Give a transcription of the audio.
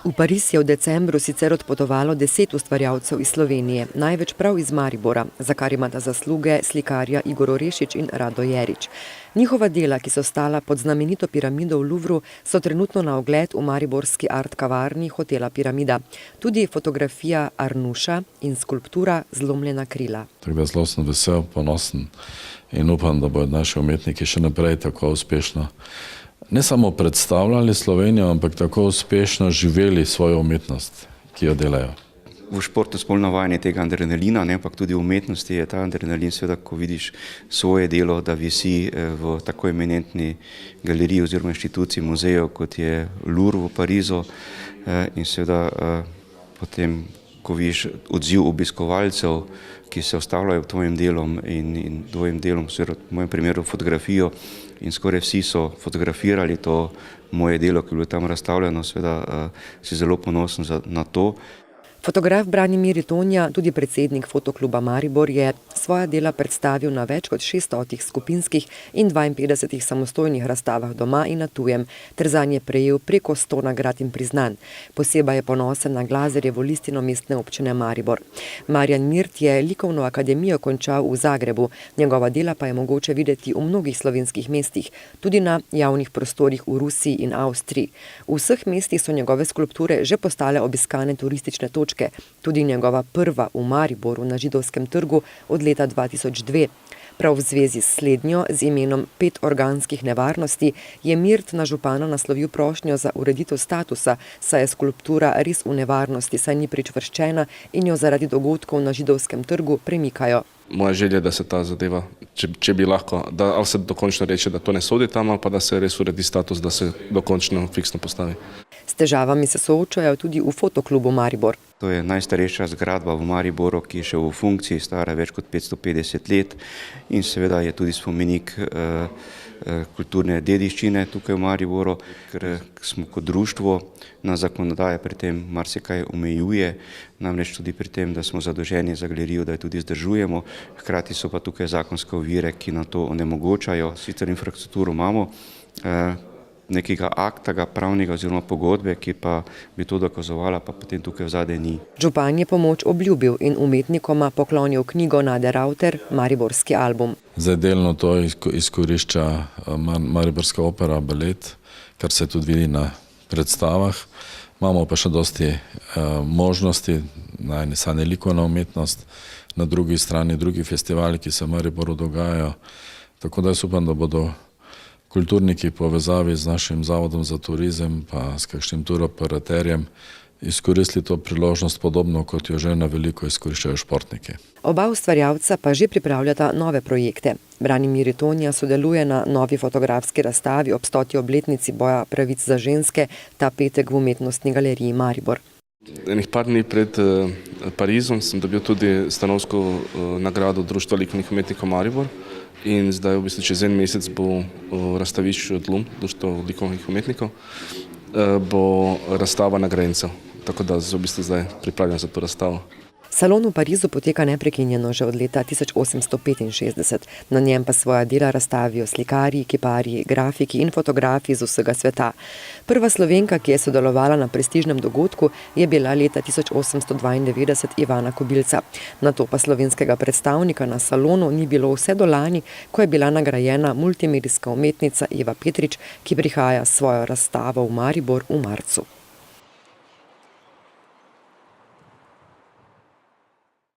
V Pariz je v decembru sicer odpotovalo 10 ustvarjalcev iz Slovenije, največ prav iz Maribora, za kar imata zasluge slikarja Igor Orešič in Rado Jerič. Njihova dela, ki so stala pod znamenito piramido v Louvru, so trenutno na ogled v mariborski art kavarni hotela Piramida. Tudi fotografija Arnuša in skulptura Zlomljena krila. Tako da zelo sem vesel, ponosen in upam, da bodo naši umetniki še naprej tako uspešno ne samo predstavljali Slovenijo, ampak tako uspešno živeli svojo umetnost, ki jo delajo. V športu smo navajeni tega adrenalina, ampak tudi v umetnosti je ta adrenalin, seveda, ko vidiš svoje delo, da visi v tako eminentni galeriji oziroma inštituciji muzejev, kot je Louvre v Parizu, in seveda potem, ko vidiš odziv obiskovalcev, ki se ustavljajo v tvojem delom in tvojim delom, v mojem primeru fotografijo, in skoraj vsi so fotografirali to moje delo, ki je bilo tam razstavljeno, seveda si zelo ponosen na to. Fotograf Branimir Ritonja, tudi predsednik Fotokluba Maribor, je svoja dela predstavil na več kot 600 skupinskih in 52 samostojnih razstavah doma in na tujem, ter zanje prejel preko 100 nagrad in priznanj. Posebej je ponosen na Glazerjevo listino Mestne občine Maribor. Marjan Mirt je likovno akademijo končal v Zagrebu, njegova dela pa je mogoče videti v mnogih slovenskih mestih, tudi na javnih prostorih v Rusiji in Avstriji. V vseh mestih so njegove skulpture že postale obiskane turistične točke, tudi njegova prva v Mariboru na Židovskem trgu od leta 2002. Prav v zvezi s slednjo, z imenom 5 organskih nevarnosti, je Mirt na župana naslovil prošnjo za ureditev statusa, saj je skulptura res v nevarnosti, saj ni pričvrščena in jo zaradi dogodkov na Židovskem trgu premikajo. Moja želja je, da se ta zadeva, če bi lahko, da ali se dokončno reče, da to ne sodi tam, ali pa da se res uredi status, da se dokončno fiksno postavi. S težavami se soočajo tudi v Fotoklubu Maribor. To je najstarejša zgradba v Mariboru, ki je še v funkciji, stara več kot 550 let in seveda je tudi spomenik kulturne dediščine tukaj v Mariboru, ker smo kot društvo na zakonodaje pri tem marsikaj omejuje, namreč tudi pri tem, da smo zadolženi za galerijo, da jo tudi vzdržujemo, hkrati so pa tukaj zakonske ovire, ki nam to onemogočajo. Sicer infrastrukturo imamo, nekega akta pravnega oziroma pogodbe, ki pa bi to dokazovala, pa potem tukaj vzadej ni. Župan je pomoč obljubil in umetnikoma poklonil knjigo Nade Ravter, Mariborski album. Zdaj delno to izkorišča Mariborska opera, balet, kar se tudi vidi na predstavah. Imamo pa še dosti možnosti, na eni strani likovna umetnost, na drugi strani drugi festivali, ki se v Mariboru dogajajo. Tako da jaz upam, da bodo kulturniki povezavi z našim zavodom za turizem pa s kakšnim turoperaterjem izkoristili to priložnost podobno, kot jo že na veliko izkoriščajo športniki. Oba ustvarjalca pa že pripravljata nove projekte. Branimir Ritonja sodeluje na novi fotografski razstavi ob 100. obletnici boja pravic za ženske ta petek v Umetnostni galeriji Maribor. Enih par dni pred Parizom sem dobil tudi stanovsko nagrado Društva likovnih umetnikov Maribor. In zdaj v bistvu čez en mesec bo v razstavišču Dlum, Društvo likovnih umetnikov, bo razstava nagrajencev. Tako da v bistvu zdaj pripravljam za to razstavo. Salon v Parizu poteka neprekinjeno že od leta 1865. Na njem pa svoja dela razstavijo slikarji, kiparji, grafiki in fotografi z vsega sveta. Prva Slovenka, ki je sodelovala na prestižnem dogodku, je bila leta 1892 Ivana Kobilca. Nato pa slovenskega predstavnika na salonu ni bilo vse do lani, ko je bila nagrajena multimedijska umetnica Eva Petrič, ki prihaja s svojo razstavo v Maribor v marcu.